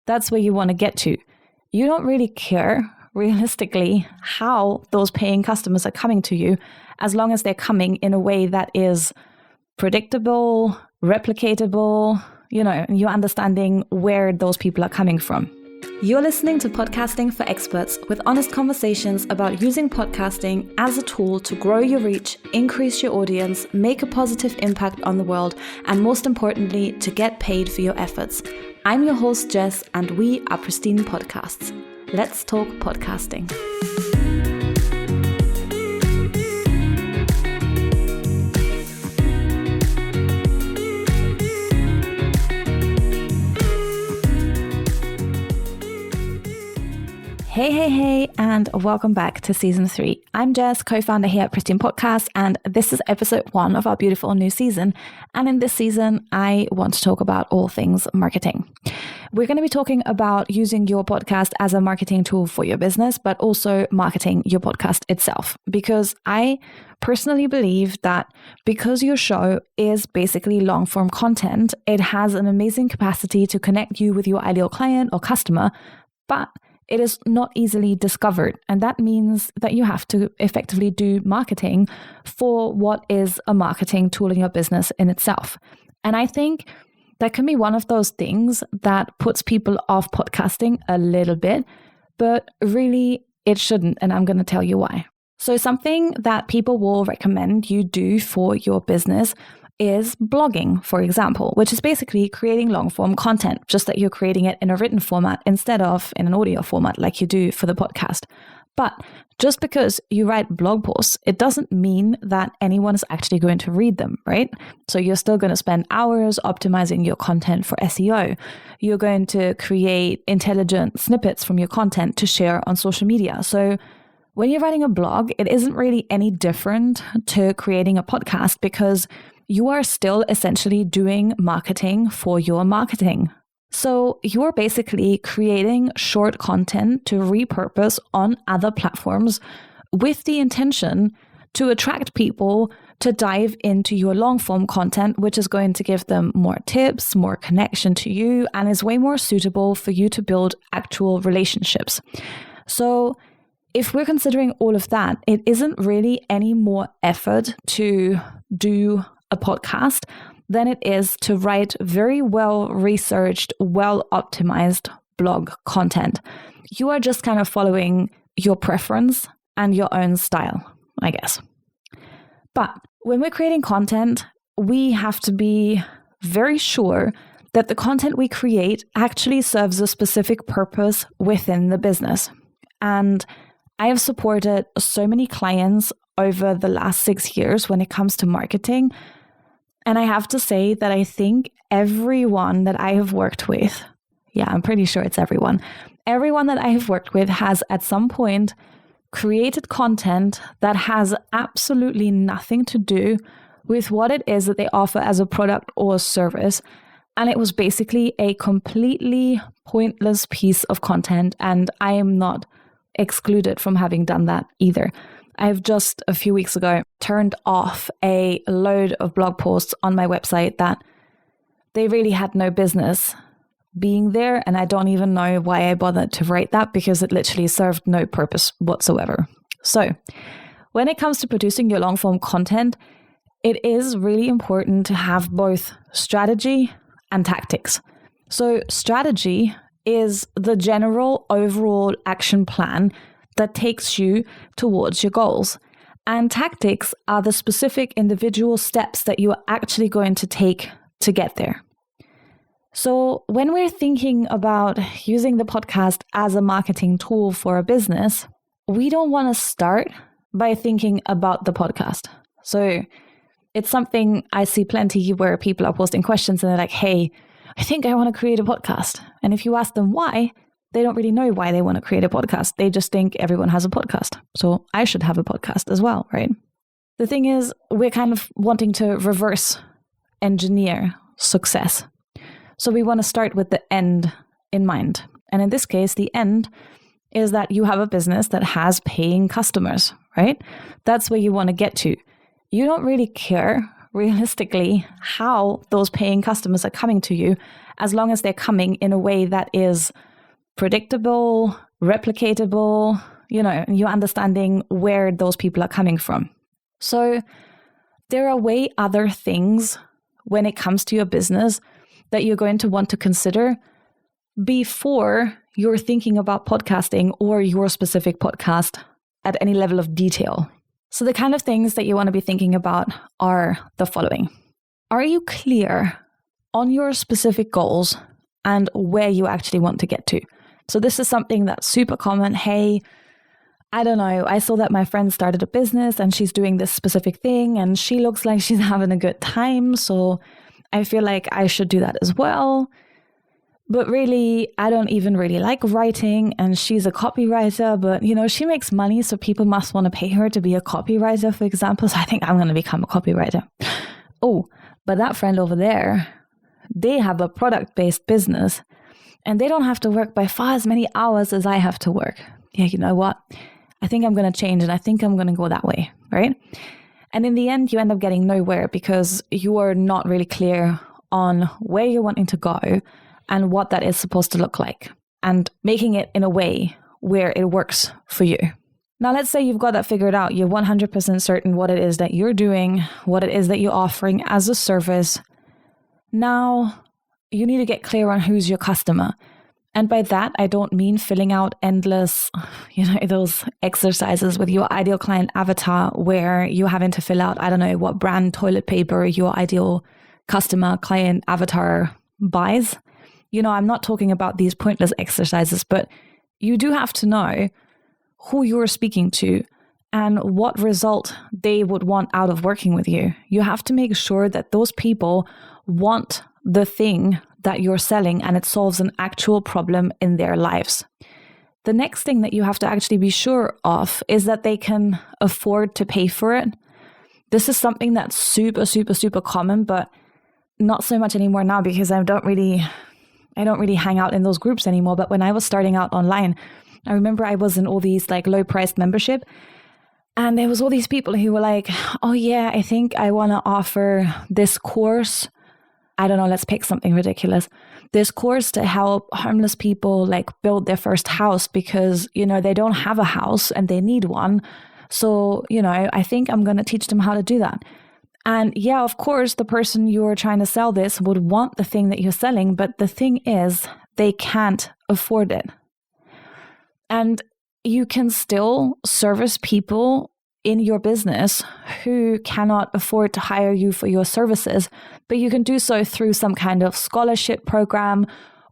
That's where you want to get to. You don't really care, realistically, how those paying customers are coming to you, as long as they're coming in a way that is predictable, replicatable, and you're understanding where those people are coming from. You're listening to Podcasting for Experts, with honest conversations about using podcasting as a tool to grow your reach, increase your audience, make a positive impact on the world, and most importantly, to get paid for your efforts. I'm your host, Jess, and we are Pristine Podcasts. Let's talk podcasting. Hey, and welcome back to Season 3. I'm Jess, co-founder here at Pristine Podcasts, and this is episode 1 of our beautiful new season. And in this season, I want to talk about all things marketing. We're going to be talking about using your podcast as a marketing tool for your business, but also marketing your podcast itself. Because I personally believe that because your show is basically long-form content, it has an amazing capacity to connect you with your ideal client or customer, but it is not easily discovered. And that means that you have to effectively do marketing for what is a marketing tool in your business in itself. And I think that can be one of those things that puts people off podcasting a little bit, but really it shouldn't. And I'm going to tell you why. So something that people will recommend you do for your business is blogging, for example, which is basically creating long-form content, just that you're creating it in a written format instead of in an audio format like you do for the podcast. But just because you write blog posts, it doesn't mean that anyone is actually going to read them, right? So you're still going to spend hours optimizing your content for SEO. You're going to create intelligent snippets from your content to share on social media. So when you're writing a blog, it isn't really any different to creating a podcast because you are still essentially doing marketing for your marketing. So you're basically creating short content to repurpose on other platforms with the intention to attract people to dive into your long form content, which is going to give them more tips, more connection to you, and is way more suitable for you to build actual relationships. So if we're considering all of that, it isn't really any more effort to do a podcast than it is to write very well researched, well optimized blog content. You are just kind of following your preference and your own style, I guess. But when we're creating content, we have to be very sure that the content we create actually serves a specific purpose within the business. And I have supported so many clients over the last 6 years when it comes to marketing. And I have to say that I think everyone that I have worked with, I'm pretty sure it's everyone that I have worked with has at some point created content that has absolutely nothing to do with what it is that they offer as a product or service. And it was basically a completely pointless piece of content. And I am not excluded from having done that either. I've just a few weeks ago turned off a load of blog posts on my website that they really had no business being there. And I don't even know why I bothered to write that because it literally served no purpose whatsoever. So when it comes to producing your long form content, it is really important to have both strategy and tactics. So strategy is the general overall action plan that takes you towards your goals. And tactics are the specific individual steps that you are actually going to take to get there. So when we're thinking about using the podcast as a marketing tool for a business, we don't want to start by thinking about the podcast. So it's something I see plenty where people are posting questions and they're like, hey, I think I want to create a podcast. And if you ask them why, they don't really know why they want to create a podcast. They just think everyone has a podcast. So I should have a podcast as well, right? The thing is, we're kind of wanting to reverse engineer success. So we want to start with the end in mind. And in this case, the end is that you have a business that has paying customers, right? That's where you want to get to. You don't really care realistically how those paying customers are coming to you, as long as they're coming in a way that is predictable, replicatable, and you're understanding where those people are coming from. So there are way other things when it comes to your business that you're going to want to consider before you're thinking about podcasting or your specific podcast at any level of detail. So the kind of things that you want to be thinking about are the following. Are you clear on your specific goals and where you actually want to get to? So this is something that's super common. Hey, I don't know, I saw that my friend started a business and she's doing this specific thing and she looks like she's having a good time. So I feel like I should do that as well. But really, I don't even really like writing, and she's a copywriter, but she makes money, so people must want to pay her to be a copywriter, for example. So I think I'm going to become a copywriter. Oh, but that friend over there, they have a product-based business and they don't have to work by far as many hours as I have to work. Yeah, you know what? I think I'm going to change and I think I'm going to go that way, right? And in the end, you end up getting nowhere because you are not really clear on where you're wanting to go and what that is supposed to look like, and making it in a way where it works for you. Now, let's say you've got that figured out. You're 100% certain what it is that you're doing, what it is that you're offering as a service. Now, you need to get clear on who's your customer. And by that, I don't mean filling out endless, those exercises with your ideal client avatar where you're having to fill out, I don't know, what brand toilet paper your ideal customer client avatar buys. I'm not talking about these pointless exercises, but you do have to know who you're speaking to and what result they would want out of working with you. You have to make sure that those people want the thing that you're selling and it solves an actual problem in their lives. The next thing that you have to actually be sure of is that they can afford to pay for it. This is something that's super, super, super common, but not so much anymore now because I don't really hang out in those groups anymore. But when I was starting out online, I remember I was in all these like low priced membership, and there was all these people who were like, oh yeah, I think I want to offer this course. I don't know, let's pick something ridiculous. This course to help homeless people like build their first house because, they don't have a house and they need one. So, I think I'm going to teach them how to do that. And yeah, of course, the person you're trying to sell this would want the thing that you're selling, but the thing is, they can't afford it. And you can still service people in your business who cannot afford to hire you for your services, but you can do so through some kind of scholarship program,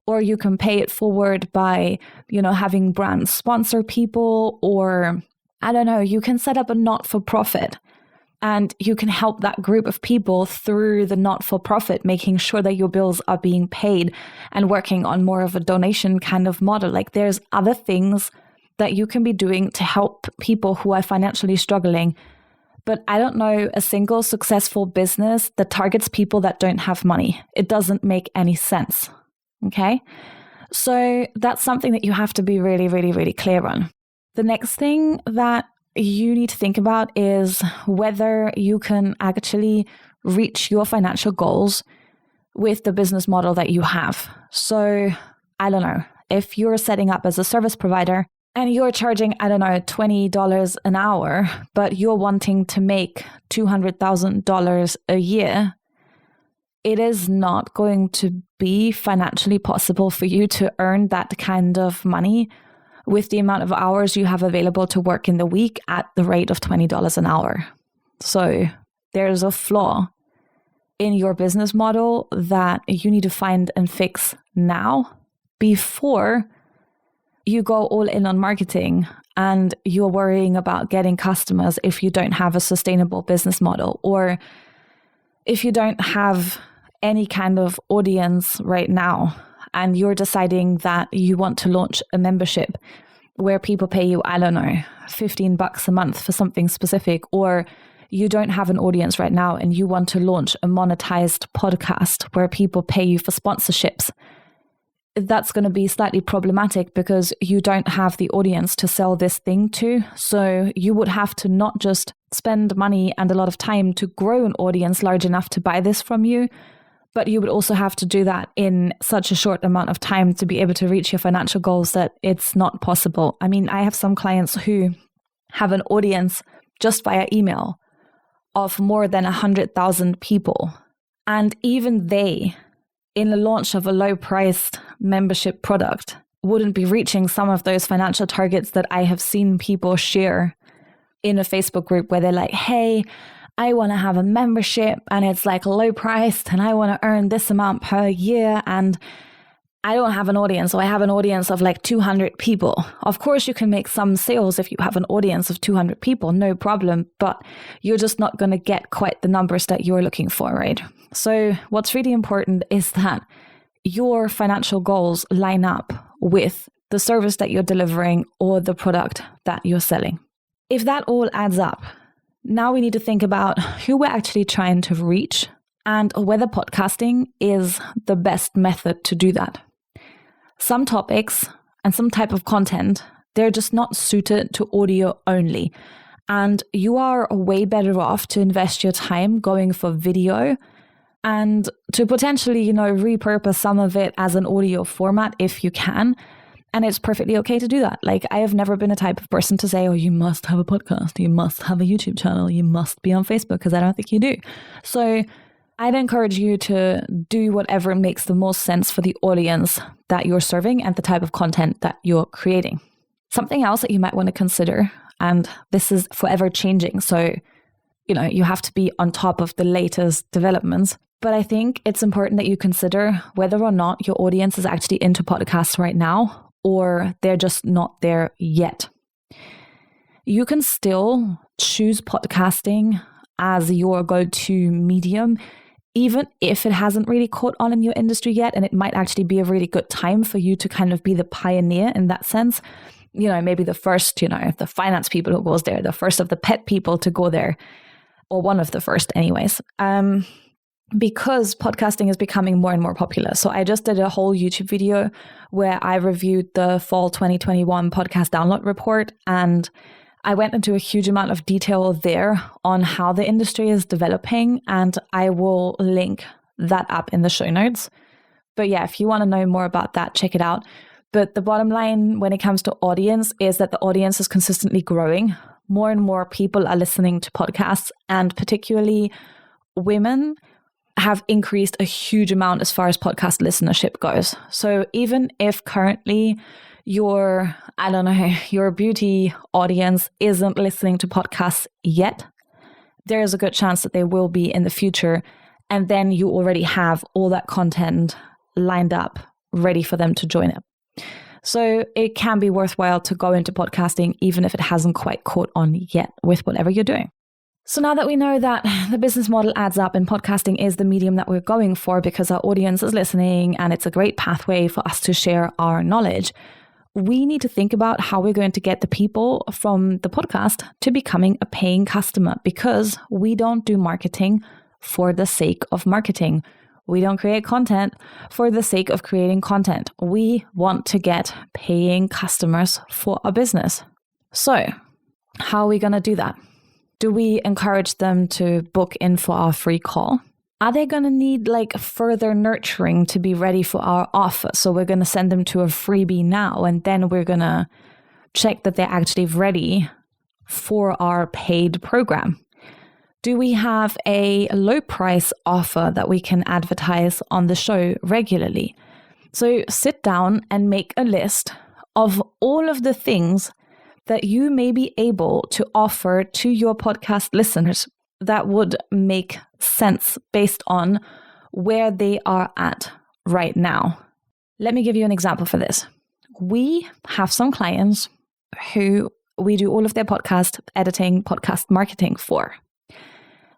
or you can pay it forward by, having brands sponsor people, or I don't know, you can set up a not-for-profit. And you can help that group of people through the not-for-profit, making sure that your bills are being paid and working on more of a donation kind of model. Like there's other things that you can be doing to help people who are financially struggling. But I don't know a single successful business that targets people that don't have money. It doesn't make any sense. Okay? So that's something that you have to be really, really, really clear on. The next thing that you need to think about is whether you can actually reach your financial goals with the business model that you have. So, I don't know, if you're setting up as a service provider and you're charging, I don't know, $20 an hour, but you're wanting to make $200,000 a year, it is not going to be financially possible for you to earn that kind of money with the amount of hours you have available to work in the week at the rate of $20 an hour. So there's a flaw in your business model that you need to find and fix now before you go all in on marketing and you're worrying about getting customers if you don't have a sustainable business model, or if you don't have any kind of audience right now and you're deciding that you want to launch a membership where people pay you, I don't know, $15 a month for something specific, or you don't have an audience right now and you want to launch a monetized podcast where people pay you for sponsorships, that's going to be slightly problematic because you don't have the audience to sell this thing to. So you would have to not just spend money and a lot of time to grow an audience large enough to buy this from you, But you would also have to do that in such a short amount of time to be able to reach your financial goals that it's not possible. I mean, I have some clients who have an audience just via email of more than 100,000 people. And even they, in the launch of a low-priced membership product, wouldn't be reaching some of those financial targets that I have seen people share in a Facebook group where they're like, hey, I want to have a membership and it's like low priced and I want to earn this amount per year and I don't have an audience. So I have an audience of like 200 people. Of course, you can make some sales if you have an audience of 200 people, no problem, but you're just not going to get quite the numbers that you're looking for, right? So what's really important is that your financial goals line up with the service that you're delivering or the product that you're selling. If that all adds up, now we need to think about who we're actually trying to reach and whether podcasting is the best method to do that. Some topics and some type of content, they're just not suited to audio only. And you are way better off to invest your time going for video and to potentially, repurpose some of it as an audio format if you can. And it's perfectly okay to do that. Like, I have never been a type of person to say, oh, you must have a podcast, you must have a YouTube channel, you must be on Facebook, because I don't think you do. So I'd encourage you to do whatever makes the most sense for the audience that you're serving and the type of content that you're creating. Something else that you might want to consider, and this is forever changing, so you have to be on top of the latest developments. But I think it's important that you consider whether or not your audience is actually into podcasts right now, or they're just not there yet. You can still choose podcasting as your go-to medium, even if it hasn't really caught on in your industry yet, and it might actually be a really good time for you to kind of be the pioneer in that sense. Maybe the first, the finance people who goes there, the first of the pet people to go there, or one of the first anyways. Because podcasting is becoming more and more popular. So I just did a whole YouTube video where I reviewed the fall 2021 podcast download report, and I went into a huge amount of detail there on how the industry is developing, and I will link that up in the show notes. But yeah, if you want to know more about that, check it out. But the bottom line when it comes to audience is that the audience is consistently growing. More and more people are listening to podcasts, and particularly women have increased a huge amount as far as podcast listenership goes. So even if currently your beauty audience isn't listening to podcasts yet, there is a good chance that they will be in the future. And then you already have all that content lined up, ready for them to join it. So it can be worthwhile to go into podcasting, even if it hasn't quite caught on yet with whatever you're doing. So now that we know that the business model adds up and podcasting is the medium that we're going for because our audience is listening and it's a great pathway for us to share our knowledge, we need to think about how we're going to get the people from the podcast to becoming a paying customer, because we don't do marketing for the sake of marketing. We don't create content for the sake of creating content. We want to get paying customers for our business. So how are we going to do that? Do we encourage them to book in for our free call? Are they going to need further nurturing to be ready for our offer? So we're going to send them to a freebie now, and then we're going to check that they're actually ready for our paid program. Do we have a low price offer that we can advertise on the show regularly? So sit down and make a list of all of the things that you may be able to offer to your podcast listeners that would make sense based on where they are at right now. Let me give you an example for this. We have some clients who we do all of their podcast editing, podcast marketing for.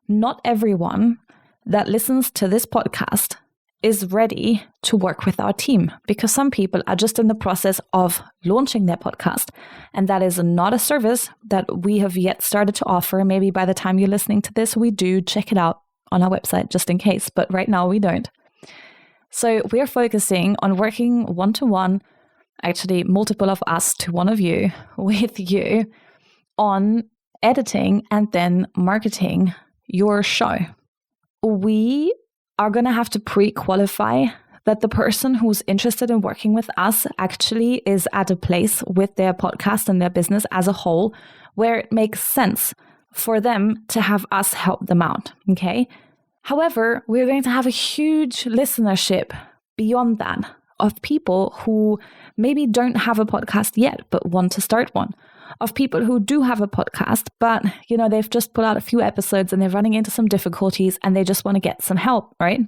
Not everyone that listens to this podcast is ready to work with our team, because some people are just in the process of launching their podcast. And that is not a service that we have yet started to offer. Maybe by the time you're listening to this, we do. Check it out on our website just in case. But right now we don't. So we're focusing on working one-to-one, actually multiple of us to one of you, with you on editing and then marketing your show. We are going to have to pre-qualify that the person who's interested in working with us actually is at a place with their podcast and their business as a whole where it makes sense for them to have us help them out, okay? However, we're going to have a huge listenership beyond that of people who maybe don't have a podcast yet, but want to start one. Of people who do have a podcast, but they've just put out a few episodes and they're running into some difficulties and they just want to get some help, right?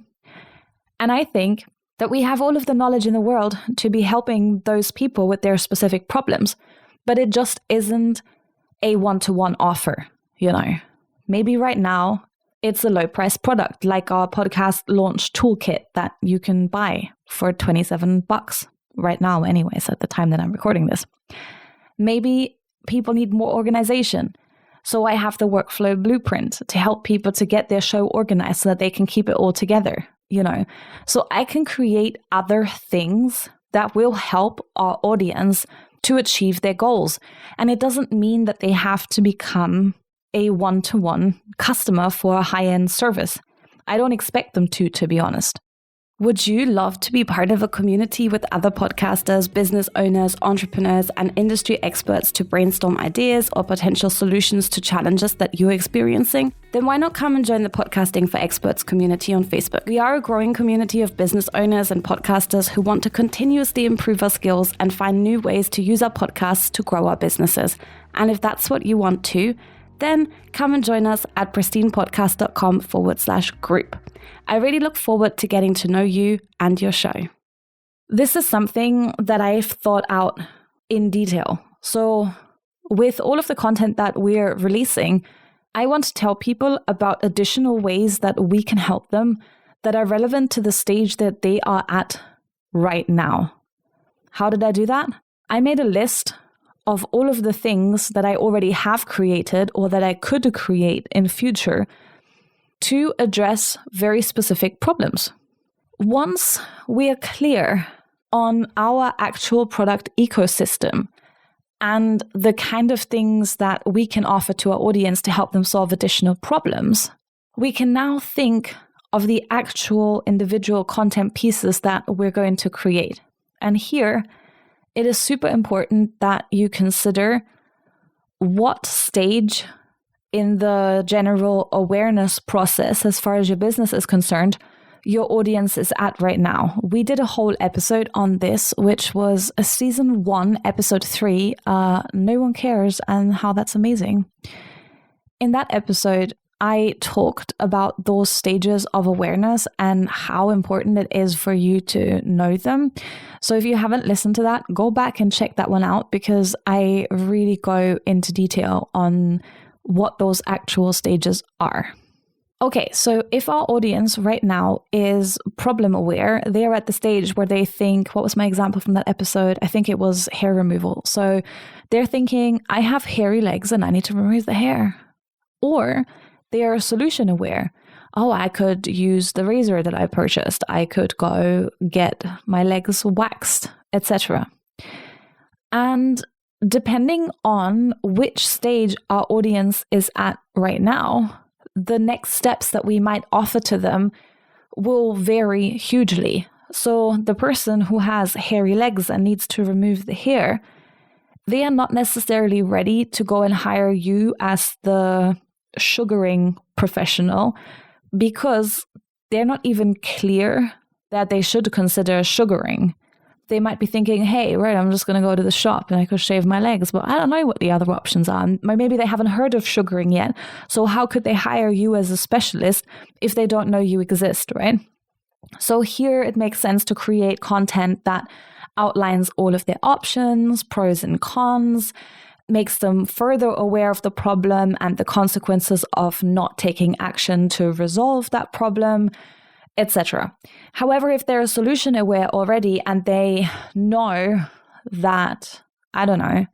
And I think that we have all of the knowledge in the world to be helping those people with their specific problems, but it just isn't a one-to-one offer, Maybe right now it's a low-price product like our podcast launch toolkit that you can buy for $27 right now anyways, at the time that I'm recording this. Maybe people need more organization. So I have the workflow blueprint to help people to get their show organized so that they can keep it all together, So I can create other things that will help our audience to achieve their goals. And it doesn't mean that they have to become a one-to-one customer for a high-end service. I don't expect them to be honest. Would you love to be part of a community with other podcasters, business owners, entrepreneurs, and industry experts to brainstorm ideas or potential solutions to challenges that you're experiencing? Then why not come and join the Podcasting for Experts community on Facebook? We are a growing community of business owners and podcasters who want to continuously improve our skills and find new ways to use our podcasts to grow our businesses. And if that's what you want to, then come and join us at pristinepodcast.com/group. I really look forward to getting to know you and your show. This is something that I've thought out in detail. So with all of the content that we're releasing, I want to tell people about additional ways that we can help them that are relevant to the stage that they are at right now. How did I do that? I made a list of all of the things that I already have created or that I could create in future to address very specific problems. Once we are clear on our actual product ecosystem and the kind of things that we can offer to our audience to help them solve additional problems, we can now think of the actual individual content pieces that we're going to create. And here, it is super important that you consider what stage in the general awareness process, as far as your business is concerned, your audience is at right now. We did a whole episode on this, which was a season 1, episode 3, No One Cares, and how that's amazing. In that episode, I talked about those stages of awareness and how important it is for you to know them. So if you haven't listened to that, go back and check that one out because I really go into detail on what those actual stages are. Okay, so if our audience right now is problem aware, they're at the stage where they think, what was my example from that episode? I think it was hair removal. So they're thinking, I have hairy legs and I need to remove the hair. Or they are solution aware. Oh, I could use the razor that I purchased. I could go get my legs waxed, etc. And depending on which stage our audience is at right now, the next steps that we might offer to them will vary hugely. So the person who has hairy legs and needs to remove the hair, they are not necessarily ready to go and hire you as the sugaring professional because they're not even clear that they should consider sugaring. They might be thinking, hey, right, I'm just going to go to the shop and I could shave my legs, but I don't know what the other options are. Maybe they haven't heard of sugaring yet. So how could they hire you as a specialist if they don't know you exist, right? So here it makes sense to create content that outlines all of their options, pros and cons, makes them further aware of the problem and the consequences of not taking action to resolve that problem, etc. However, if they're solution aware already and they know that, I don't know,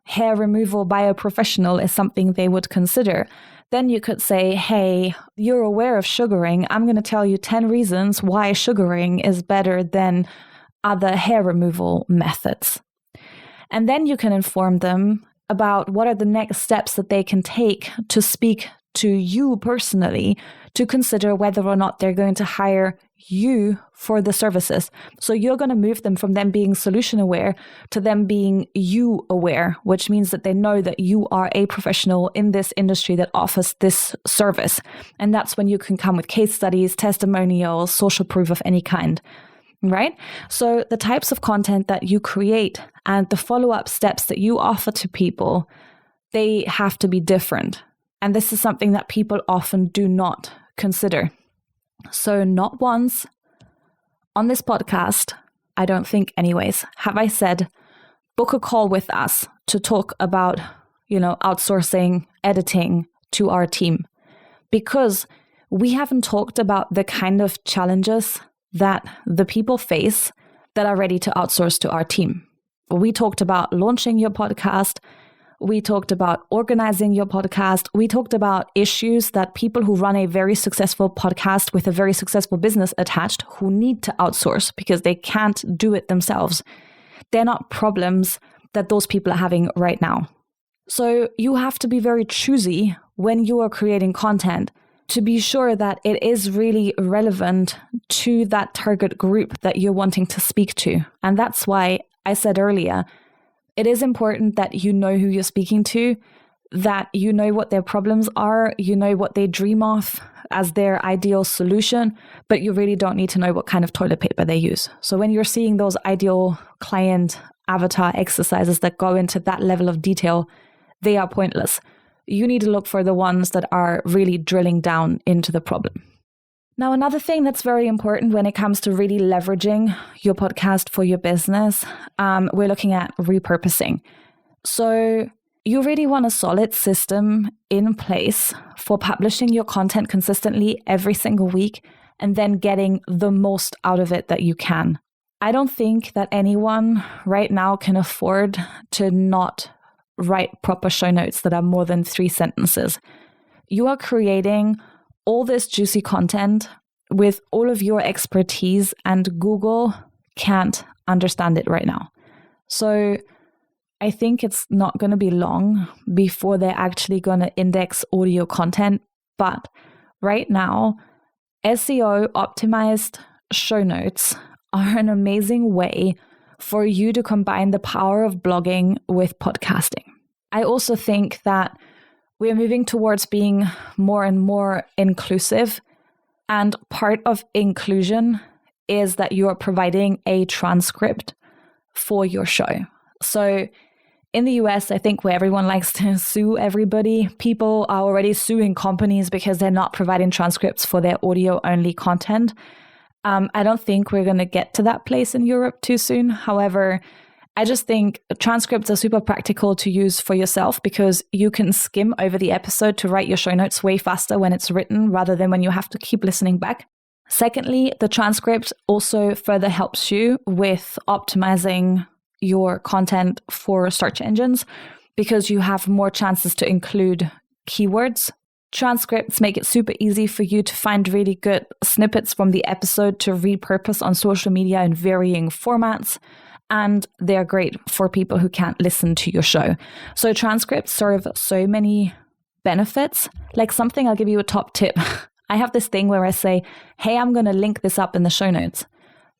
hair removal by a professional is something they would consider, then you could say, hey, you're aware of sugaring. I'm going to tell you 10 reasons why sugaring is better than other hair removal methods. And then you can inform them about what are the next steps that they can take to speak to you personally to consider whether or not they're going to hire you for the services. So you're going to move them from them being solution aware to them being you aware, which means that they know that you are a professional in this industry that offers this service. And that's when you can come with case studies, testimonials, social proof of any kind, right? So the types of content that you create and the follow-up steps that you offer to people, they have to be different. And this is something that people often do not consider. So not once on this podcast, I don't think anyways, have I said, book a call with us to talk about, outsourcing, editing to our team. Because we haven't talked about the kind of challenges that the people face that are ready to outsource to our team. We talked about launching your podcast. We talked about organizing your podcast. We talked about issues that people who run a very successful podcast with a very successful business attached who need to outsource because they can't do it themselves. They're not problems that those people are having right now. So you have to be very choosy when you are creating content to be sure that it is really relevant to that target group that you're wanting to speak to. And that's why I said earlier, it is important that you know who you're speaking to, that you know what their problems are, you know what they dream of as their ideal solution, but you really don't need to know what kind of toilet paper they use. So when you're seeing those ideal client avatar exercises that go into that level of detail, they are pointless. You need to look for the ones that are really drilling down into the problem. Now, another thing that's very important when it comes to really leveraging your podcast for your business, we're looking at repurposing. So you really want a solid system in place for publishing your content consistently every single week and then getting the most out of it that you can. I don't think that anyone right now can afford to not write proper show notes that are more than 3 sentences. You are creating all this juicy content with all of your expertise, and Google can't understand it right now. So I think it's not going to be long before they're actually going to index audio content. But right now, SEO optimized show notes are an amazing way for you to combine the power of blogging with podcasting. I also think that we're moving towards being more and more inclusive. And part of inclusion is that you are providing a transcript for your show. So in the US, I think where everyone likes to sue everybody, people are already suing companies because they're not providing transcripts for their audio-only content. I don't think we're going to get to that place in Europe too soon. However, I just think transcripts are super practical to use for yourself because you can skim over the episode to write your show notes way faster when it's written rather than when you have to keep listening back. Secondly, the transcript also further helps you with optimizing your content for search engines because you have more chances to include keywords. Transcripts make it super easy for you to find really good snippets from the episode to repurpose on social media in varying formats. And they're great for people who can't listen to your show. So transcripts serve so many benefits. Like something, I'll give you a top tip. I have this thing where I say, hey, I'm going to link this up in the show notes.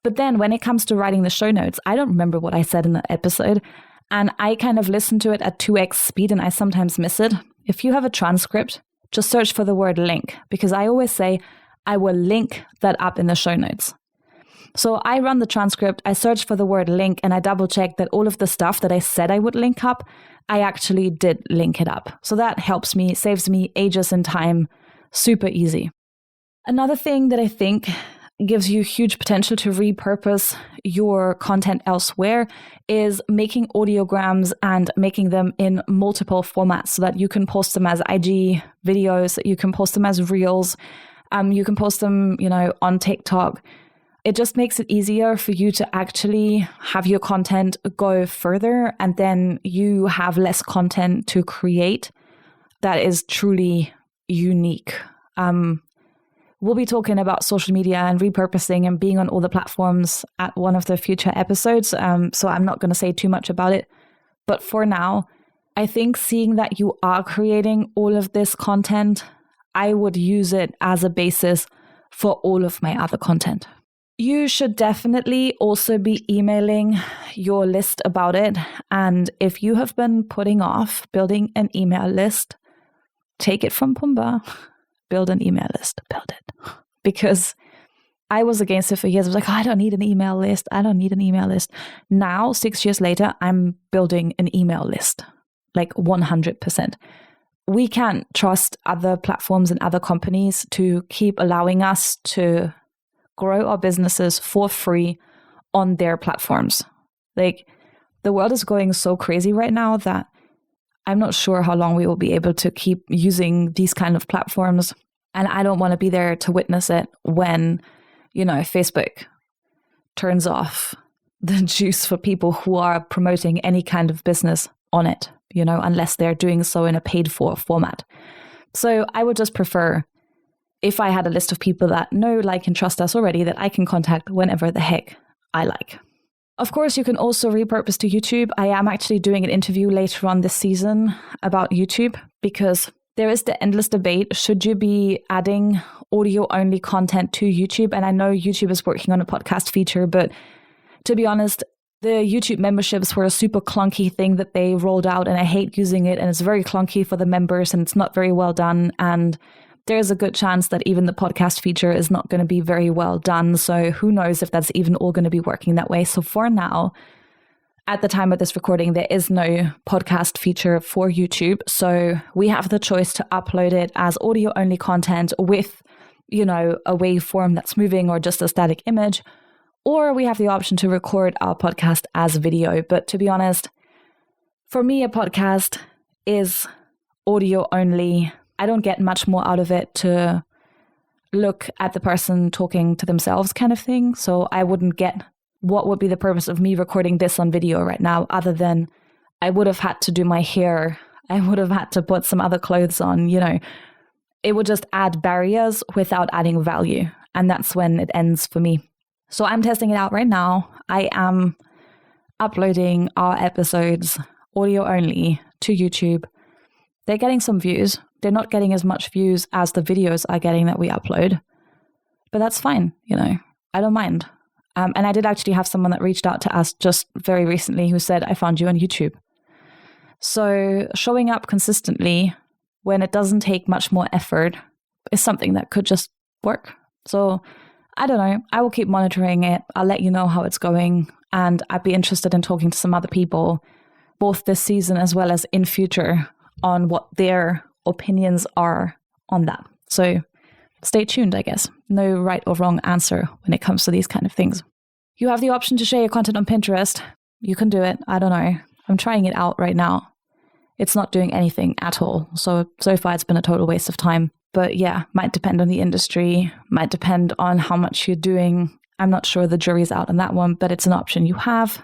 But then when it comes to writing the show notes, I don't remember what I said in the episode. And I kind of listen to it at 2x speed and I sometimes miss it. If you have a transcript, just search for the word link because I always say, I will link that up in the show notes. So I run the transcript, I search for the word link, and I double check that all of the stuff that I said I would link up, I actually did link it up. So that helps me, saves me ages and time, super easy. Another thing that I think gives you huge potential to repurpose your content elsewhere is making audiograms and making them in multiple formats so that you can post them as IG videos, you can post them as reels, you can post them, on TikTok. It just makes it easier for you to actually have your content go further and then you have less content to create that is truly unique. We'll be talking about social media and repurposing and being on all the platforms at one of the future episodes. So I'm not going to say too much about it. But for now, I think seeing that you are creating all of this content I would use it as a basis for all of my other content. You should definitely also be emailing your list about it. And if you have been putting off building an email list, take it from Pumbaa. Build an email list. Build it. Because I was against it for years. I was like, I don't need an email list. I don't need an email list. Now, 6 years later, I'm building an email list. Like 100%. We can't trust other platforms and other companies to keep allowing us to grow our businesses for free on their platforms. Like, the world is going so crazy right now that I'm not sure how long we will be able to keep using these kind of platforms. And I don't want to be there to witness it when, Facebook turns off the juice for people who are promoting any kind of business on it, unless they're doing so in a paid for format. So I would just prefer, if I had a list of people that know, like, and trust us already, that I can contact whenever the heck I like. Of course, you can also repurpose to YouTube. I am actually doing an interview later on this season about YouTube, because there is the endless debate. Should you be adding audio-only content to YouTube? And I know YouTube is working on a podcast feature, but to be honest, the YouTube memberships were a super clunky thing that they rolled out, and I hate using it, and it's very clunky for the members, and it's not very well done. And there's a good chance that even the podcast feature is not going to be very well done. So who knows if that's even all going to be working that way. So for now, at the time of this recording, there is no podcast feature for YouTube. So we have the choice to upload it as audio only content with, a waveform that's moving or just a static image. Or we have the option to record our podcast as video. But to be honest, for me, a podcast is audio only. I don't get much more out of it to look at the person talking to themselves kind of thing. So I wouldn't get what would be the purpose of me recording this on video right now, other than I would have had to do my hair. I would have had to put some other clothes on, It would just add barriers without adding value. And that's when it ends for me. So I'm testing it out right now. I am uploading our episodes audio only to YouTube. They're getting some views. They're not getting as much views as the videos are getting that we upload. But that's fine, I don't mind. And I did actually have someone that reached out to us just very recently who said, I found you on YouTube. So showing up consistently when it doesn't take much more effort is something that could just work. So I don't know. I will keep monitoring it. I'll let you know how it's going. And I'd be interested in talking to some other people, both this season as well as in future, on what their opinions are on that. So stay tuned, I guess. No right or wrong answer when it comes to these kind of things. You have the option to share your content on Pinterest. You can do it. I don't know. I'm trying it out right now. It's not doing anything at all. So far it's been a total waste of time. But yeah, might depend on the industry, might depend on how much you're doing. I'm not sure, the jury's out on that one, but it's an option you have.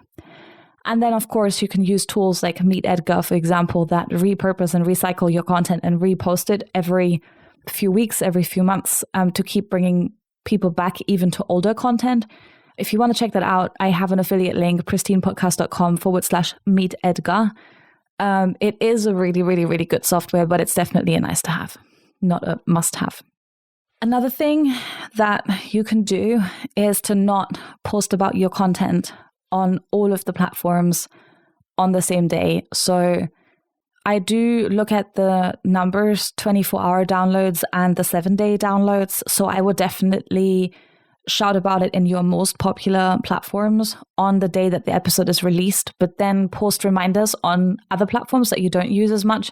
And then, of course, you can use tools like Meet Edgar, for example, that repurpose and recycle your content and repost it every few weeks, every few months, to keep bringing people back even to older content. If you want to check that out, I have an affiliate link, pristinepodcast.com/Meet Edgar. It is a really, really, really good software, but it's definitely a nice to have, not a must have. Another thing that you can do is to not post about your content on all of the platforms on the same day. So I do look at the numbers, 24-hour downloads and the 7-day downloads. So I would definitely shout about it in your most popular platforms on the day that the episode is released, but then post reminders on other platforms that you don't use as much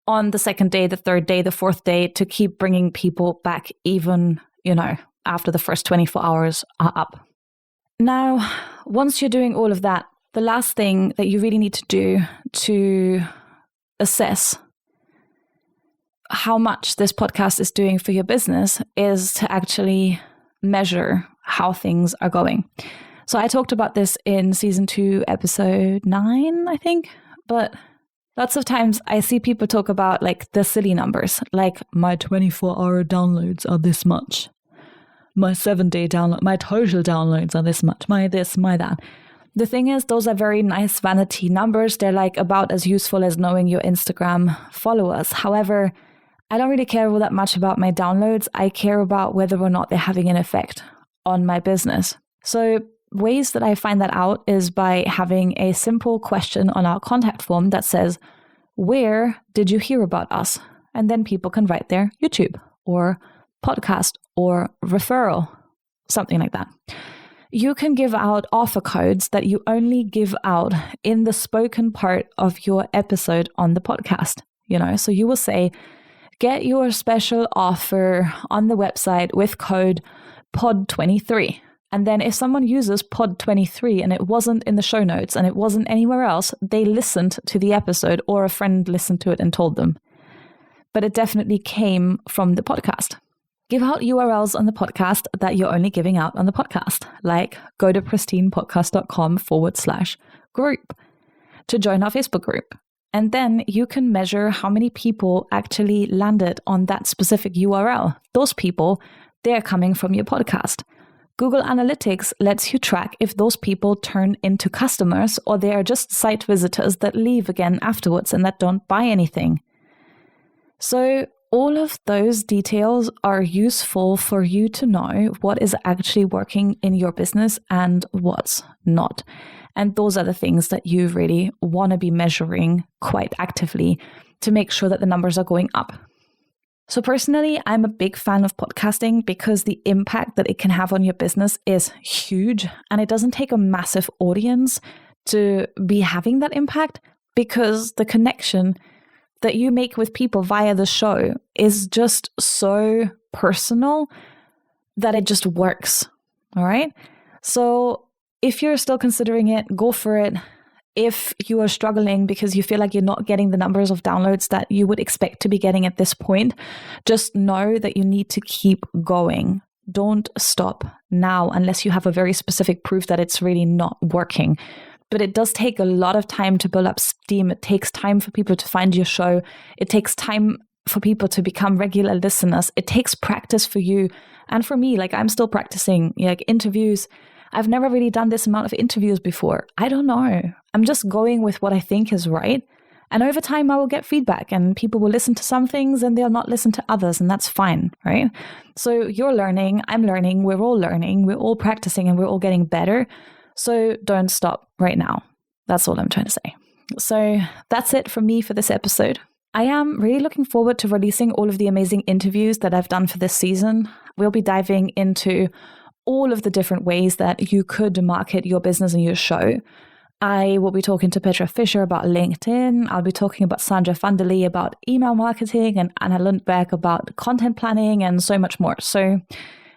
on the 2nd day, the 3rd day, the 4th day, to keep bringing people back even, after the first 24 hours are up. Now, once you're doing all of that, the last thing that you really need to do to assess how much this podcast is doing for your business is to actually measure how things are going. So I talked about this in season 2, episode 9, I think, but lots of times I see people talk about like the silly numbers, like my 24-hour downloads are this much. My 7-day download, my total downloads are this much, my this, my that. The thing is, those are very nice vanity numbers. They're like about as useful as knowing your Instagram followers. However, I don't really care all that much about my downloads. I care about whether or not they're having an effect on my business. So ways that I find that out is by having a simple question on our contact form that says, where did you hear about us? And then people can write their YouTube or podcast or referral, something like that. You can give out offer codes that you only give out in the spoken part of your episode on the podcast. So you will say, get your special offer on the website with code POD23. And then if someone uses POD23 and it wasn't in the show notes and it wasn't anywhere else, they listened to the episode or a friend listened to it and told them. But it definitely came from the podcast. Give out URLs on the podcast that you're only giving out on the podcast, like go to pristinepodcast.com/group to join our Facebook group. And then you can measure how many people actually landed on that specific URL. Those people, they're coming from your podcast. Google Analytics lets you track if those people turn into customers or they are just site visitors that leave again afterwards and that don't buy anything. So all of those details are useful for you to know what is actually working in your business and what's not. And those are the things that you really want to be measuring quite actively to make sure that the numbers are going up. So personally, I'm a big fan of podcasting because the impact that it can have on your business is huge. And it doesn't take a massive audience to be having that impact because the connection that you make with people via the show is just so personal that it just works. All right. So if you're still considering it, go for it. If you are struggling because you feel like you're not getting the numbers of downloads that you would expect to be getting at this point, just know that you need to keep going. Don't stop now unless you have a very specific proof that it's really not working. But it does take a lot of time to build up steam. It takes time for people to find your show. It takes time for people to become regular listeners. It takes practice for you. And for me, like I'm still practicing interviews. I've never really done this amount of interviews before. I don't know. I'm just going with what I think is right. And over time, I will get feedback and people will listen to some things and they'll not listen to others. And that's fine, right? So you're learning, I'm learning, we're all practicing and we're all getting better. So don't stop right now. That's all I'm trying to say. So that's it from me for this episode. I am really looking forward to releasing all of the amazing interviews that I've done for this season. We'll be diving into all of the different ways that you could market your business and your show. I will be talking to Petra Fischer about LinkedIn. I'll be talking about Sandra Vanderlee about email marketing and Anna Lundberg about content planning and so much more. So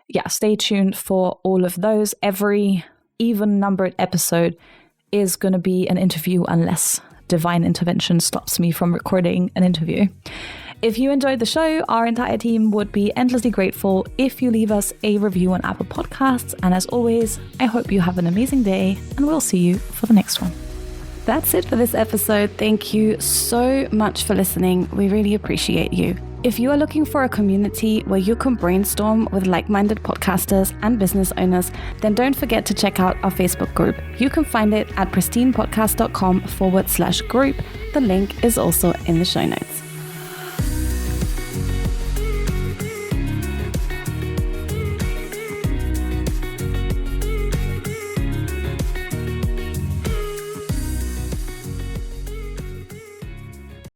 yeah, stay tuned for all of those. Every even numbered episode is going to be an interview unless divine intervention stops me from recording an interview. If you enjoyed the show, our entire team would be endlessly grateful if you leave us a review on Apple Podcasts. And as always, I hope you have an amazing day and we'll see you for the next one. That's it for this episode. Thank you so much for listening. We really appreciate you. If you are looking for a community where you can brainstorm with like-minded podcasters and business owners, then don't forget to check out our Facebook group. You can find it at pristinepodcast.com/group. The link is also in the show notes.